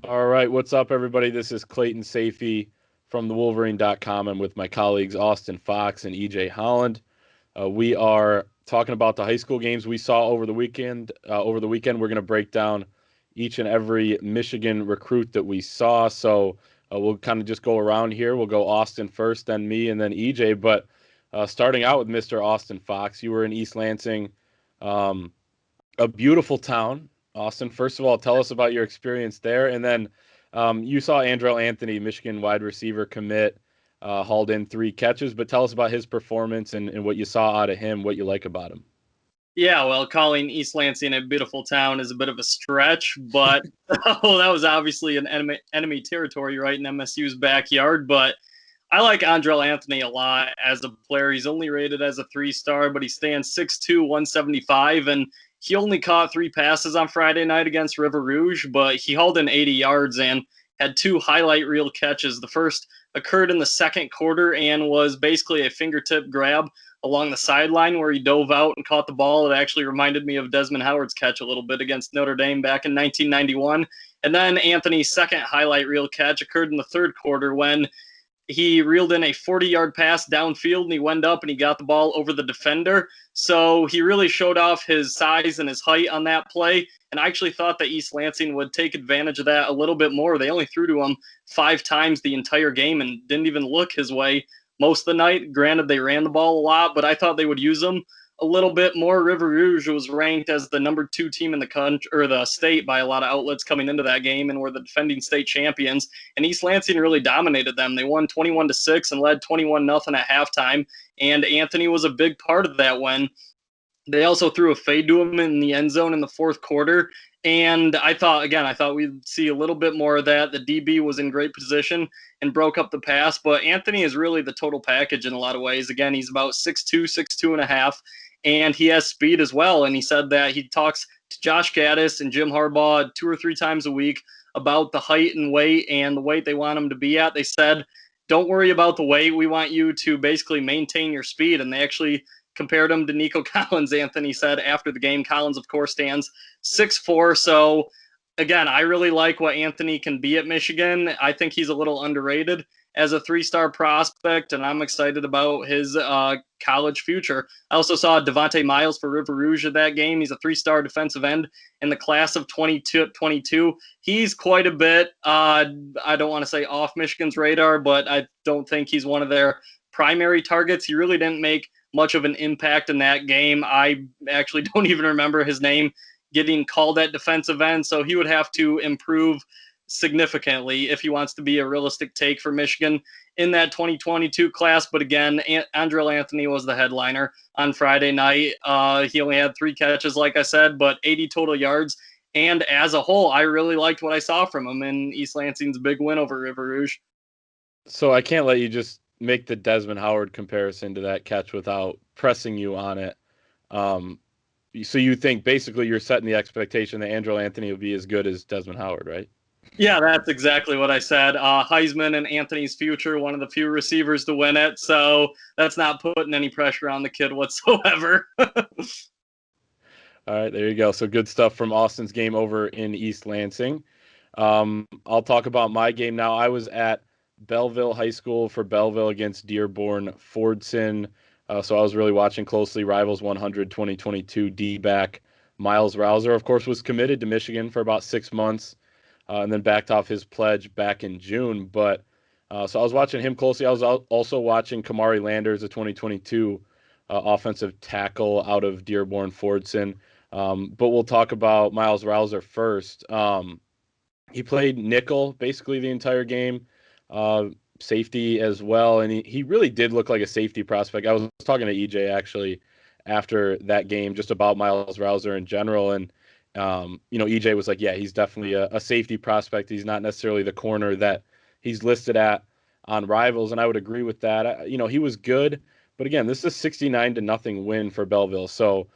All right, what's up, everybody? This is Clayton Safee from the Wolverine.com. I'm with my colleagues Austin Fox and EJ Holland. We are talking about the high school games we saw over the weekend. We're going to break down each and every Michigan recruit that we saw. So we'll kind of just go around here. We'll go Austin first, then me, and then EJ. But starting out with Mr. Austin Fox, you were in East Lansing, um, a beautiful town. Austin, first of all, tell us about your experience there. And then you saw Andrell Anthony, Michigan wide receiver, commit, hauled in 3 catches. But tell us about his performance and what you saw out of him, what you like about him. Yeah, well, calling East Lansing a beautiful town is a bit of a stretch, but oh, that was obviously an enemy territory right in MSU's backyard. But I like Andrell Anthony a lot as a player. He's only rated as a 3-star, but he stands 6'2", 175, and he only caught 3 passes on Friday night against River Rouge, but he hauled in 80 yards and had 2 highlight reel catches. The first occurred in the second quarter and was basically a fingertip grab along the sideline where he dove out and caught the ball. It actually reminded me of Desmond Howard's catch a little bit against Notre Dame back in 1991. And then Anthony's second highlight reel catch occurred in the third quarter when he reeled in a 40-yard pass downfield and he went up and he got the ball over the defender. So he really showed off his size and his height on that play. And I actually thought that East Lansing would take advantage of that a little bit more. They only threw to him 5 times the entire game and didn't even look his way most of the night. Granted, they ran the ball a lot, but I thought they would use him a little bit more. River Rouge was ranked as the number 2 team in the country or the state by a lot of outlets coming into that game, and were the defending state champions. And East Lansing really dominated them. They won 21-6 and led 21-0 at halftime. And Anthony was a big part of that win. They also threw a fade to him in the end zone in the fourth quarter. And I thought we'd see a little bit more of that. The DB was in great position and broke up the pass, but Anthony is really the total package in a lot of ways. Again, he's about 6'2", 6'2 and a half, and he has speed as well. And he said that he talks to Josh Gaddis and Jim Harbaugh 2 or 3 times a week about the height and weight and the weight they want him to be at. They said, don't worry about the weight. We want you to basically maintain your speed. And they actually compared him to Nico Collins, Anthony said after the game. Collins, of course, stands 6'4". So, again, I really like what Anthony can be at Michigan. I think he's a little underrated as a 3-star prospect, and I'm excited about his college future. I also saw Devontae Miles for River Rouge at that game. He's a 3-star defensive end in the class of 22. He's quite a bit, I don't want to say off Michigan's radar, but I don't think he's one of their primary targets. He really didn't make much of an impact in that game. I actually don't even remember his name getting called at defensive end, so he would have to improve significantly if he wants to be a realistic take for Michigan in that 2022 class. But again, Andrell Anthony was the headliner on Friday night. He only had 3 catches, like I said, but 80 total yards. And as a whole, I really liked what I saw from him in East Lansing's big win over River Rouge. So I can't let you just make the Desmond Howard comparison to that catch without pressing you on it. Um, so you think basically you're setting the expectation that Andrell Anthony will be as good as Desmond Howard, right? Yeah, that's exactly what I said. Heisman and Anthony's future, one of the few receivers to win it. So that's not putting any pressure on the kid whatsoever. All right, there you go. So good stuff from Austin's game over in East Lansing. I'll talk about my game now. I was at Belleville High School for Belleville against Dearborn Fordson. So I was really watching closely. Rivals 100 2022 D-back Miles Rouser, of course, was committed to Michigan for about 6 months and then backed off his pledge back in June. But so I was watching him closely. I was also watching Kamari Landers, a 2022 offensive tackle out of Dearborn Fordson. But we'll talk about Miles Rouser first. He played nickel basically the entire game, safety as well, and he really did look like a safety prospect. I was talking to EJ actually after that game just about Miles Rouser in general, and EJ was like, yeah, he's definitely a safety prospect. He's not necessarily the corner that he's listed at on Rivals, and I would agree with that. He was good, but again, this is a 69-0 win for Belleville, so.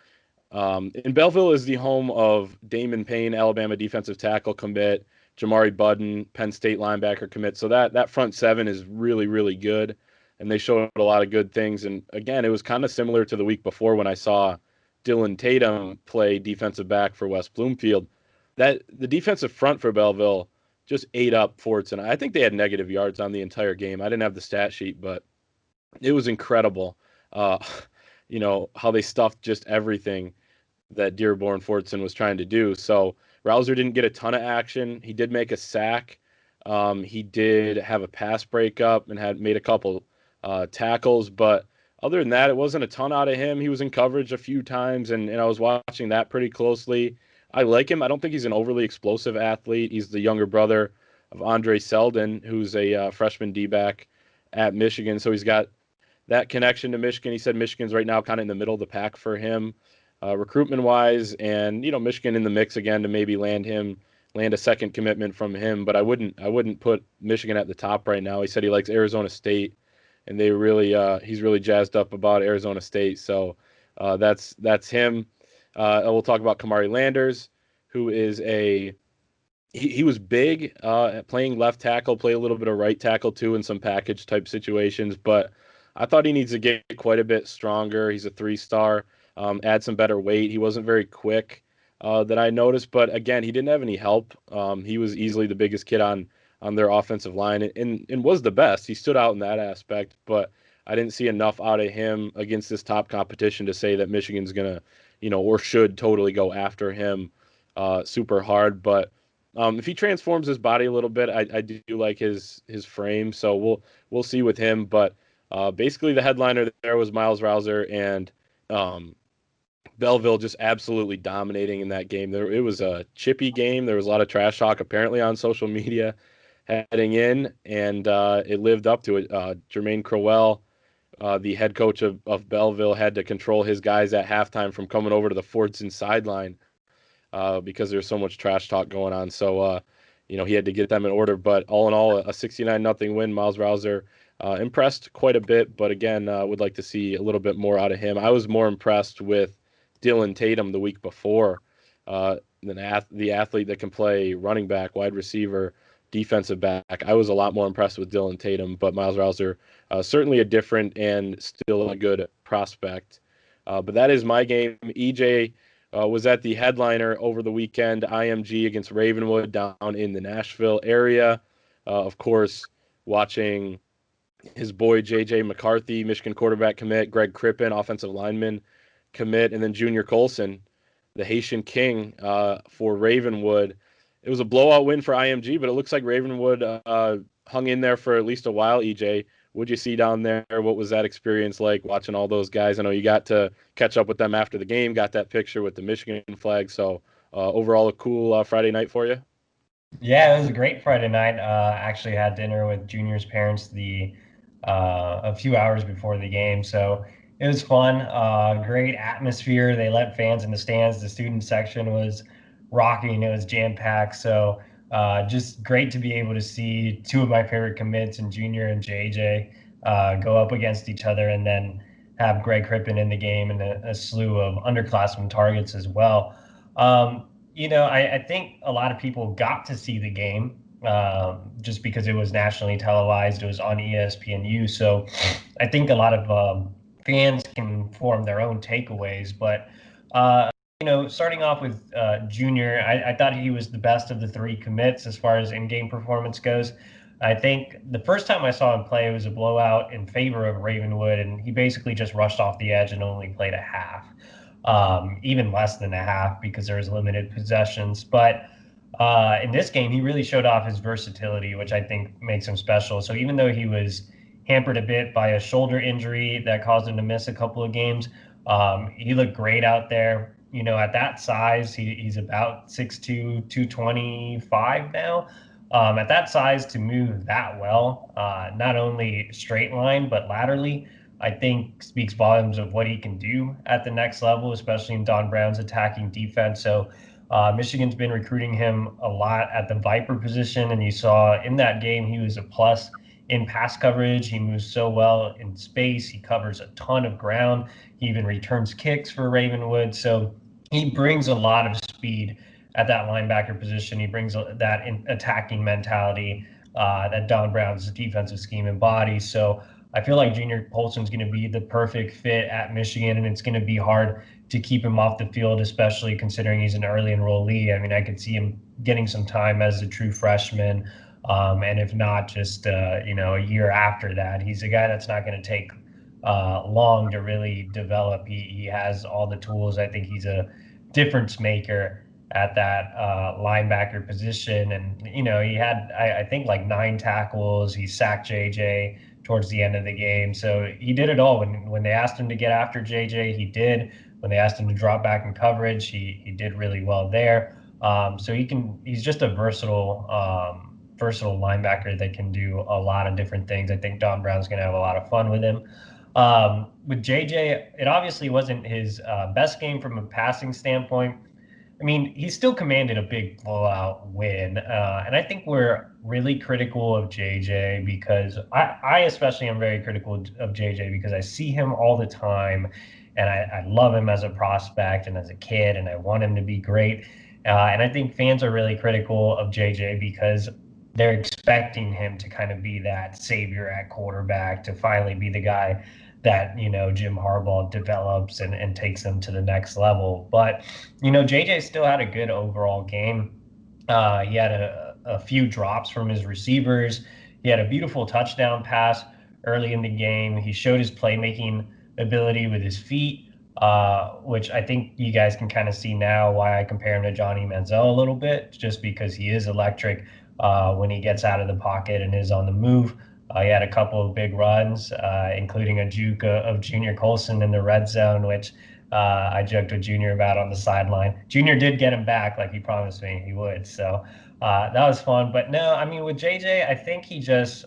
And Belleville is the home of Damon Payne, Alabama defensive tackle commit, Jamari Budden, Penn State linebacker commit. So that front seven is really, really good, and they showed a lot of good things. And again, it was kind of similar to the week before when I saw Dylan Tatum play defensive back for West Bloomfield. That the defensive front for Belleville just ate up Fordson. I think they had negative yards on the entire game. I didn't have the stat sheet, but it was incredible. Uh, how they stuffed just everything that Dearborn Fordson was trying to do. So Rouser didn't get a ton of action. He did make a sack. He did have a pass breakup and had made a couple tackles, but other than that, it wasn't a ton out of him. He was in coverage a few times, and I was watching that pretty closely. I like him. I don't think he's an overly explosive athlete. He's the younger brother of Andre Seldon, who's a freshman D-back at Michigan. So he's got that connection to Michigan. He said Michigan's right now kind of in the middle of the pack for him, recruitment wise, and Michigan in the mix again to maybe land a second commitment from him. But I wouldn't put Michigan at the top right now. He said he likes Arizona State, and he's really jazzed up about Arizona State. So that's him. We'll talk about Kamari Landers, who is he was big at playing left tackle, play a little bit of right tackle too in some package type situations, but I thought he needs to get quite a bit stronger. He's a 3-star, add some better weight. He wasn't very quick that I noticed, but again, he didn't have any help. He was easily the biggest kid on their offensive line and was the best. He stood out in that aspect, but I didn't see enough out of him against this top competition to say that Michigan's going to, or should totally go after him super hard. But if he transforms his body a little bit, I do like his frame. So we'll see with him. But basically the headliner there was Miles Rouser, and Belleville just absolutely dominating in that game. It was a chippy game. There was a lot of trash talk apparently on social media heading in, and it lived up to it. Jermaine Crowell, the head coach of Belleville, had to control his guys at halftime from coming over to the Fordson sideline because there's so much trash talk going on. So, he had to get them in order. But all in all, a 69-0 win. Miles Rouser impressed quite a bit, but again, would like to see a little bit more out of him. I was more impressed with Dylan Tatum the week before, the athlete that can play running back, wide receiver, defensive back. I was a lot more impressed with Dylan Tatum, but Miles Rouser, certainly a different and still a good prospect. But that is my game. EJ was at the headliner over the weekend, IMG against Ravenwood down in the Nashville area. Of course, watching his boy J.J. McCarthy, Michigan quarterback commit, Greg Crippen, offensive lineman commit, and then Junior Colson, the Haitian King for Ravenwood. It was a blowout win for IMG, but it looks like Ravenwood hung in there for at least a while. EJ, what'd you see down there? What was that experience like watching all those guys? I know you got to catch up with them after the game, got that picture with the Michigan flag. So overall, a cool Friday night for you? Yeah, it was a great Friday night. Actually had dinner with Junior's parents a few hours before the game, so it was fun. Great atmosphere. They let fans in the stands. The student section was rocking. It was jam packed. So just great to be able to see two of my favorite commits, and Junior and JJ, go up against each other, and then have Greg Crippen in the game and a slew of underclassmen targets as well. I think a lot of people got to see the game just because it was nationally televised. It was on ESPNU. So I think a lot of fans can form their own takeaways. But, starting off with Junior, I thought he was the best of the three commits as far as in-game performance goes. I think the first time I saw him play, it was a blowout in favor of Ravenwood, and he basically just rushed off the edge and only played a half. Even less than a half because there was limited possessions. But in this game, he really showed off his versatility, which I think makes him special. So even though he was hampered a bit by a shoulder injury that caused him to miss a couple of games, he looked great out there. At that size, he's about 6'2", 225 now. At that size, to move that well, not only straight line, but laterally, I think speaks volumes of what he can do at the next level, especially in Don Brown's attacking defense. So Michigan's been recruiting him a lot at the Viper position, and you saw in that game he was a plus in pass coverage. He moves so well in space. He covers a ton of ground. He even returns kicks for Ravenwood. So he brings a lot of speed at that linebacker position. He brings that attacking mentality that Don Brown's defensive scheme embodies. So I feel like Junior Colson's going to be the perfect fit at Michigan, and it's going to be hard to keep him off the field, especially considering he's an early enrollee. I mean, I could see him getting some time as a true freshman. And if not, just a year after that. He's a guy that's not going to take long to really develop. He has all the tools. I think he's a difference maker at that linebacker position. And he had I think like 9 tackles. He sacked JJ towards the end of the game. So he did it all. When they asked him to get after JJ, he did. When they asked him to drop back in coverage, he did really well there. So he's just a versatile linebacker that can do a lot of different things. I think Don Brown's going to have a lot of fun with him. With JJ, it obviously wasn't his best game from a passing standpoint. I mean, he still commanded a big blowout win. And I think we're really critical of JJ because I especially am very critical of JJ because I see him all the time and I love him as a prospect and as a kid, and I want him to be great. And I think fans are really critical of JJ because they're expecting him to kind of be that savior at quarterback, to finally be the guy that Jim Harbaugh develops and takes them to the next level. But JJ still had a good overall game. He had a few drops from his receivers. He had a beautiful touchdown pass early in the game. He showed his playmaking ability with his feet, which I think you guys can kind of see now why I compare him to Johnny Manziel a little bit, just because he is electric when he gets out of the pocket and is on the move. He had a couple of big runs, including a juke of Junior Colson in the red zone, which I joked with Junior about on the sideline. Junior did get him back like he promised me he would. So that was fun. But no, I mean, with JJ, I think he just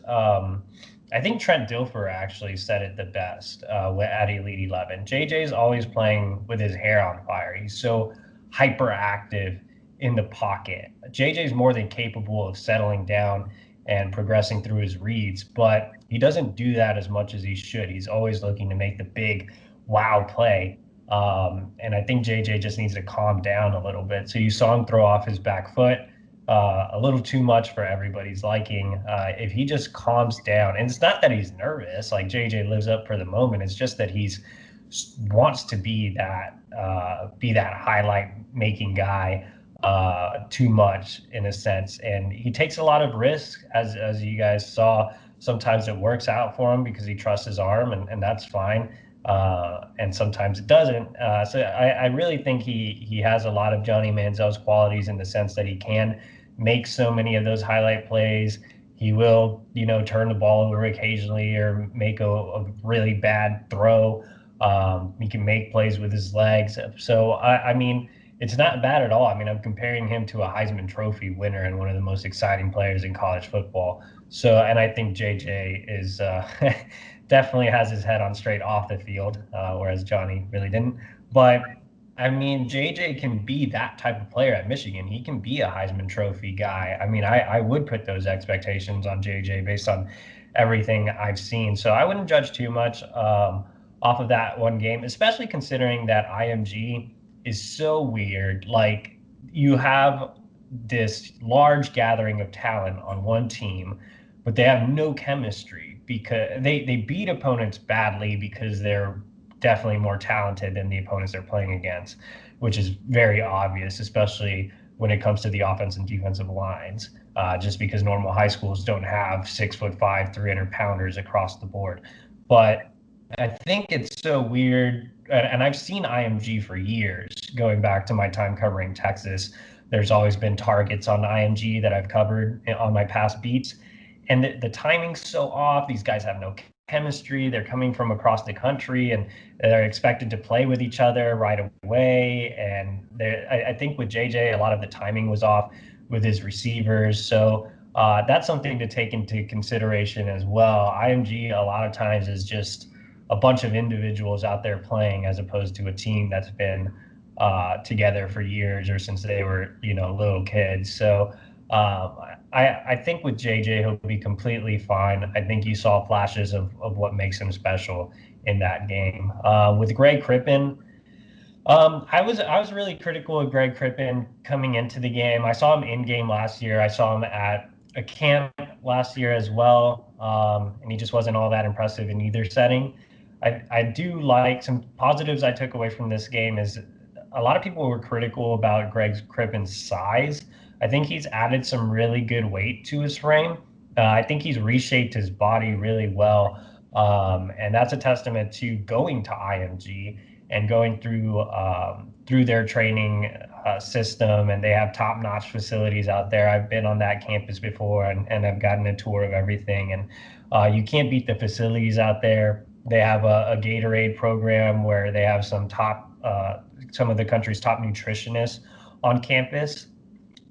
I think Trent Dilfer actually said it the best at Elite 11. JJ's always playing with his hair on fire. He's so hyperactive in the pocket. JJ's more than capable of settling down and progressing through his reads, but he doesn't do that as much as he should. He's always looking to make the big wow play. And I think JJ just needs to calm down a little bit. So you saw him throw off his back foot a little too much for everybody's liking. If he just calms down, and it's not that he's nervous, like JJ lives up for the moment. It's just that he's wants to be that highlight making guy too much in a sense, and he takes a lot of risks, as you guys saw. Sometimes it works out for him because he trusts his arm, and that's fine. And sometimes it doesn't. So I really think he has a lot of Johnny Manziel's qualities in the sense that he can make so many of those highlight plays. He will, turn the ball over occasionally or make a really bad throw. He can make plays with his legs. So, I mean, it's not bad at all. I mean, I'm comparing him to a Heisman Trophy winner and one of the most exciting players in college football. So, and I think JJ is definitely has his head on straight off the field, whereas Johnny really didn't. But I mean, JJ can be that type of player at Michigan. He can be a Heisman Trophy guy. I mean, I would put those expectations on JJ based on everything I've seen. So I wouldn't judge too much off of that one game, especially considering that IMG is so weird. Like, you have this large gathering of talent on one team, but they have no chemistry because they beat opponents badly because they're definitely more talented than the opponents they're playing against, which is very obvious, especially when it comes to the offensive and defensive lines, just because normal high schools don't have 6'5", 300-pounders across the board. But I think it's so weird, and I've seen IMG for years, going back to my time covering Texas. There's always been targets on IMG that I've covered on my past beats, and the timing's so off. These guys have no chemistry. They're coming from across the country, and they're expected to play with each other right away. And I think with JJ, a lot of the timing was off with his receivers. So that's something to take into consideration as well. IMG a lot of times is just a bunch of individuals out there playing, as opposed to a team that's been together for years or since they were, little kids. So I think with JJ, he'll be completely fine. I think you saw flashes of what makes him special in that game. With Greg Crippen, I was really critical of Greg Crippen coming into the game. I saw him in game last year. I saw him at a camp last year as well, and he just wasn't all that impressive in either setting. I do like some positives I took away from this game is a lot of people were critical about Greg Crippen's size. I think he's added some really good weight to his frame. I think he's reshaped his body really well. And that's a testament to going to IMG and going through their training system. And they have top-notch facilities out there. I've been on that campus before, and I've gotten a tour of everything. And you can't beat the facilities out there. They have a Gatorade program where they have some of the country's top nutritionists on campus.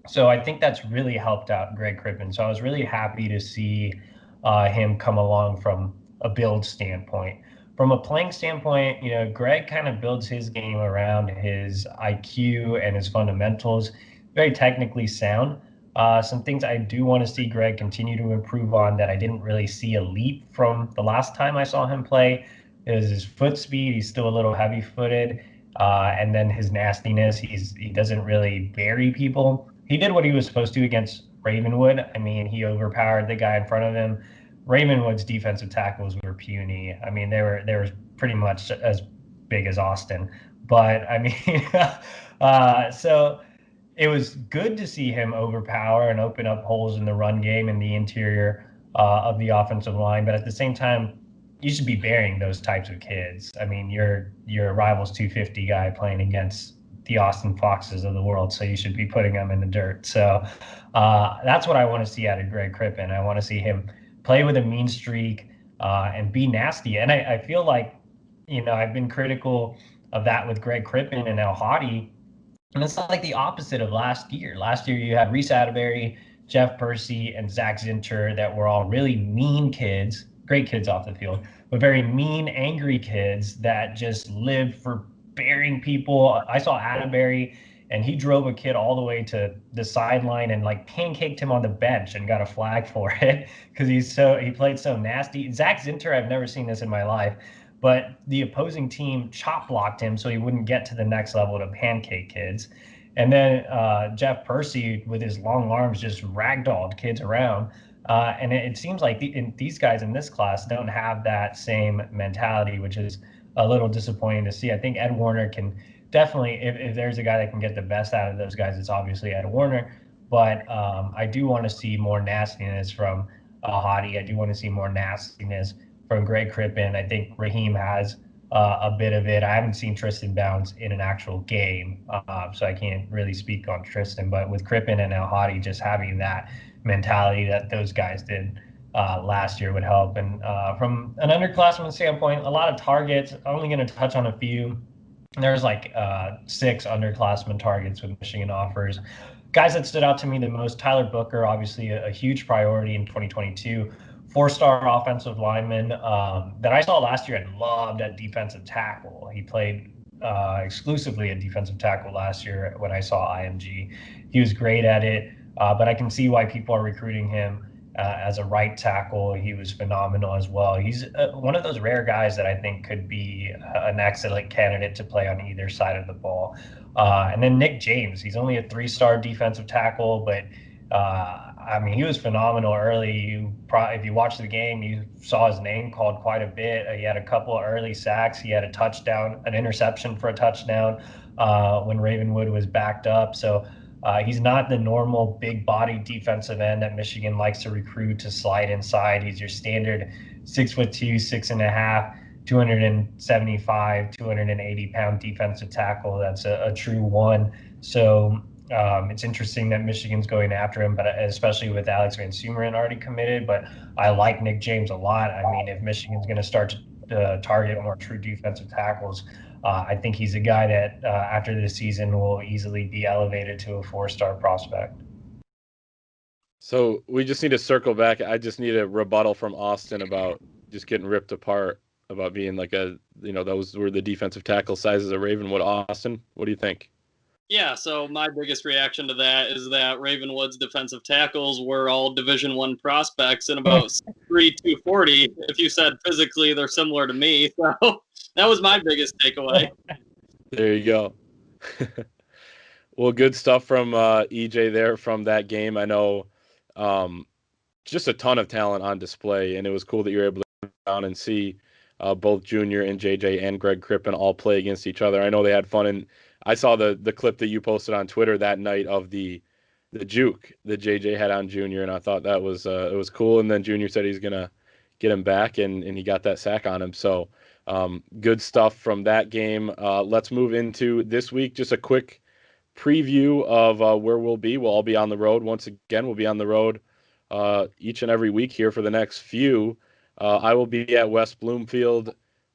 So I think that's really helped out Greg Crippen. So I was really happy to see him come along from a build standpoint. From a playing standpoint, Greg kind of builds his game around his IQ and his fundamentals, very technically sound. Some things I do want to see Greg continue to improve on that I didn't really see a leap from the last time I saw him play is his foot speed. He's still a little heavy footed. And then his nastiness, he doesn't really bury people. He did what he was supposed to against Ravenwood. I mean, he overpowered the guy in front of him. Ravenwood's defensive tackles were puny. I mean, they were pretty much as big as Austin. But I mean, so it was good to see him overpower and open up holes in the run game in the interior of the offensive line. But at the same time, you should be burying those types of kids. I mean, you're a rivals 250 guy playing against the Austin Foxes of the world, so you should be putting them in the dirt. So that's what I want to see out of Greg Crippen. I want to see him play with a mean streak and be nasty. And I feel like, I've been critical of that with Greg Crippen and El Hadi, and it's like the opposite of last year. Last year you had Reese Atterbury, Jeff Percy, and Zach Zinter that were all really mean kids, great kids off the field, but very mean, angry kids that just lived for burying people. I saw Atterbury, and he drove a kid all the way to the sideline and like pancaked him on the bench and got a flag for it because he played so nasty. Zach Zinter, I've never seen this in my life, but the opposing team chop blocked him so he wouldn't get to the next level to pancake kids. And then Jeff Percy, with his long arms, just ragdolled kids around. And it seems like these guys in this class don't have that same mentality, which is a little disappointing to see. I think Ed Warner can definitely, if there's a guy that can get the best out of those guys, it's obviously Ed Warner. But I do want to see more nastiness from Hadi. I do want to see more nastiness from Greg Crippen. I think Raheem has a bit of it. I haven't seen Tristan Bounds in an actual game, so I can't really speak on Tristan. But with Crippen and El Hadi just having that mentality that those guys did last year would help. And from an underclassman standpoint, a lot of targets. I'm only going to touch on a few. There's like 6 underclassmen targets with Michigan offers. Guys that stood out to me the most, Tyler Booker, obviously a huge priority in 2022. 4-star offensive lineman that I saw last year and loved at defensive tackle. He played exclusively at defensive tackle last year when I saw IMG. He was great at it, but I can see why people are recruiting him as a right tackle. He was phenomenal as well. He's one of those rare guys that I think could be an excellent candidate to play on either side of the ball. And then Nick James, he's only a 3-star defensive tackle, but I mean, he was phenomenal early. If you watched the game, you saw his name called quite a bit. He had a couple of early sacks. He had a touchdown, an interception for a touchdown when Ravenwood was backed up. So he's not the normal big body defensive end that Michigan likes to recruit to slide inside. He's your standard 6'2", 6.5", 275, 280-pound defensive tackle. That's a true one. So it's interesting that Michigan's going after him, but especially with Alex Van Sumeren already committed. But I like Nick James a lot. I mean, if Michigan's going to start to target more true defensive tackles, I think he's a guy that after this season will easily be elevated to a 4-star prospect. So we just need to circle back. I just need a rebuttal from Austin about just getting ripped apart, about being like those were the defensive tackle sizes of Ravenwood. Austin, what do you think? Yeah, so my biggest reaction to that is that Ravenwood's defensive tackles were all Division I prospects and about 3 240. If you said physically they're similar to me, so that was my biggest takeaway. There you go. Well, good stuff from EJ there from that game. I know just a ton of talent on display, and it was cool that you were able to come down and see both Junior and JJ and Greg Crippen all play against each other. I know they had fun, and I saw the clip that you posted on Twitter that night of the juke that JJ had on Junior, and I thought that was it was cool. And then Junior said he's gonna get him back, and he got that sack on him. So good stuff from that game. Let's move into this week. Just a quick preview of where we'll be. We'll all be on the road once again. We'll be on the road each and every week here for the next few. I will be at West Bloomfield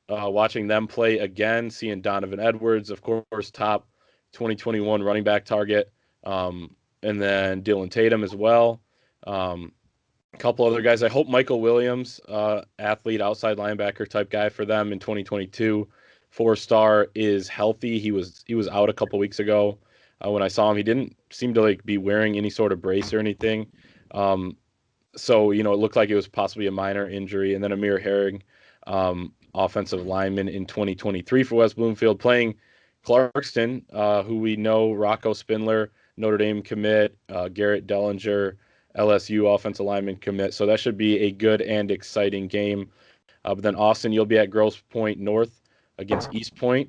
watching them play again, seeing Donovan Edwards, of course, top 2021 running back target, and then Dylan Tatum as well. A couple other guys. I hope Michael Williams, athlete, outside linebacker type guy for them in 2022, 4-star, is healthy. He was out a couple weeks ago. When I saw him, he didn't seem to be wearing any sort of brace or anything. So, it looked like it was possibly a minor injury. And then Amir Herring, offensive lineman in 2023 for West Bloomfield, playing Clarkston, who we know, Rocco Spindler, Notre Dame commit, Garrett Dellinger, LSU offensive lineman commit. So that should be a good and exciting game. But then Austin, you'll be at Grosse Pointe North against East Point.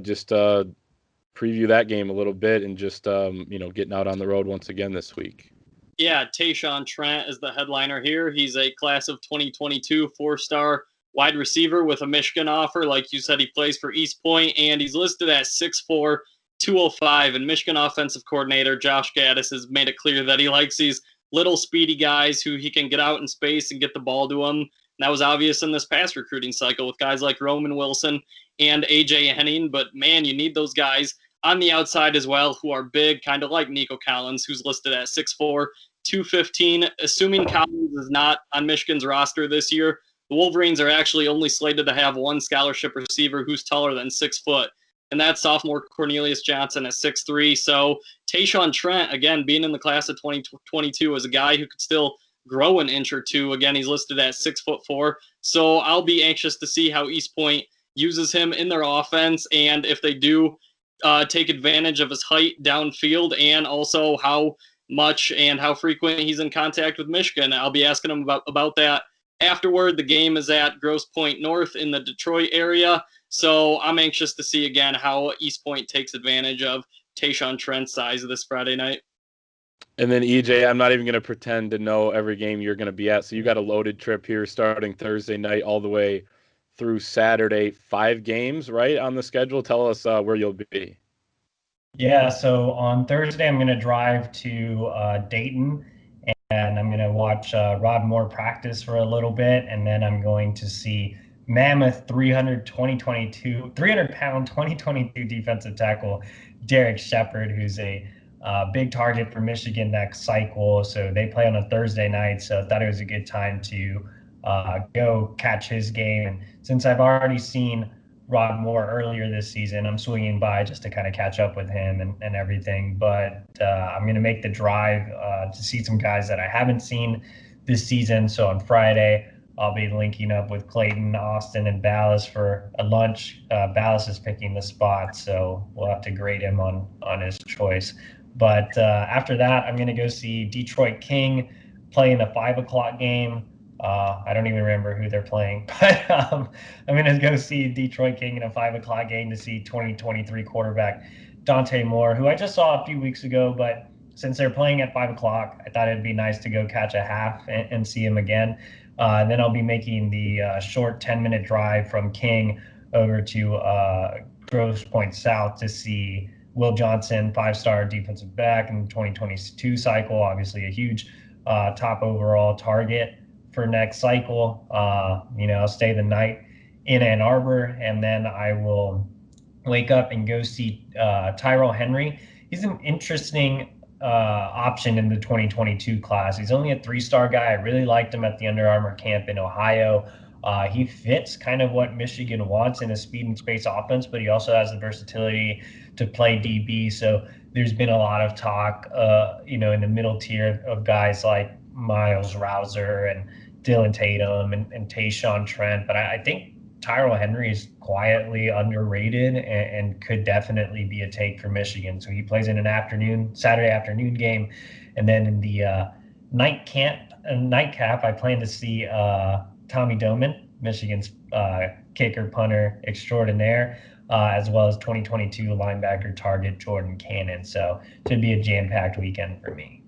Just preview that game a little bit and just, getting out on the road once again this week. Yeah, Tayshaun Trent is the headliner here. He's a class of 2022 4-star wide receiver with a Michigan offer. Like you said, he plays for East Point, and he's listed at 6'4", 205. And Michigan offensive coordinator Josh Gaddis has made it clear that he likes these little speedy guys who he can get out in space and get the ball to them. And that was obvious in this past recruiting cycle with guys like Roman Wilson and A.J. Henning. But, man, you need those guys on the outside as well who are big, kind of like Nico Collins, who's listed at 6'4", 215. Assuming Collins is not on Michigan's roster this year, the Wolverines are actually only slated to have one scholarship receiver who's taller than 6 foot, and that's sophomore Cornelius Johnson at 6'3". So Tayshaun Trent, again, being in the class of 2022, is a guy who could still grow an inch or two. Again, he's listed at 6'4". So I'll be anxious to see how East Point uses him in their offense, and if they do take advantage of his height downfield, and also how much and how frequent he's in contact with Michigan. I'll be asking him about that afterward. The game is at Grosse Pointe North in the Detroit area, so I'm anxious to see again how East Point takes advantage of Tayshaun Trent's size this Friday night. And then EJ, I'm not even going to pretend to know every game you're going to be at. So you got a loaded trip here starting Thursday night all the way through Saturday. 5 games, right, on the schedule. Tell us where you'll be. Yeah, so on Thursday, I'm going to drive to Dayton, and I'm going to watch Rod Moore practice for a little bit, and then I'm going to see mammoth 300-pound 2022 defensive tackle Derek Shepard, who's a big target for Michigan next cycle. So they play on a Thursday night, so I thought it was a good time to go catch his game. And since I've already seen Rod Moore earlier this season, I'm swinging by just to kind of catch up with him and everything. But I'm going to make the drive to see some guys that I haven't seen this season. So on Friday, I'll be linking up with Clayton, Austin, and Ballas for a lunch. Ballas is picking the spot, so we'll have to grade him on his choice. But after that, I'm going to go see Detroit King play in a 5 o'clock game. I don't even remember who they're playing, but I'm going to go see Detroit King in a 5 o'clock game to see 2023 quarterback Dante Moore, who I just saw a few weeks ago. But since they're playing at 5 o'clock, I thought it'd be nice to go catch a half and see him again. And then I'll be making the short 10-minute drive from King over to Grosse Pointe South to see Will Johnson, 5-star defensive back in the 2022 cycle, obviously a huge top overall target for next cycle. I'll stay the night in Ann Arbor, and then I will wake up and go see Tyrell Henry. He's an interesting option in the 2022 class. He's only a 3-star guy. I really liked him at the Under Armour camp in Ohio. He fits kind of what Michigan wants in a speed and space offense, but he also has the versatility to play DB. So there's been a lot of talk, in the middle tier of guys like Miles Rouser and Dylan Tatum and Tayshaun Trent. But I think Tyrell Henry is quietly underrated and could definitely be a take for Michigan. So he plays in an Saturday afternoon game. And then in the nightcap, I plan to see Tommy Doman, Michigan's kicker punter extraordinaire, as well as 2022 linebacker target Jordan Cannon. So it should be a jam-packed weekend for me.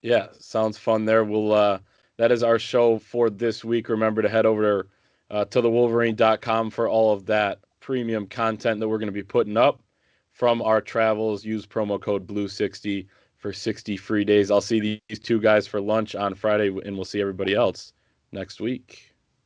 Yeah, sounds fun there. We'll that is our show for this week. Remember to head over to thewolverine.com for all of that premium content that we're going to be putting up from our travels. Use promo code BLUE60 for 60 free days. I'll see these two guys for lunch on Friday, and we'll see everybody else next week.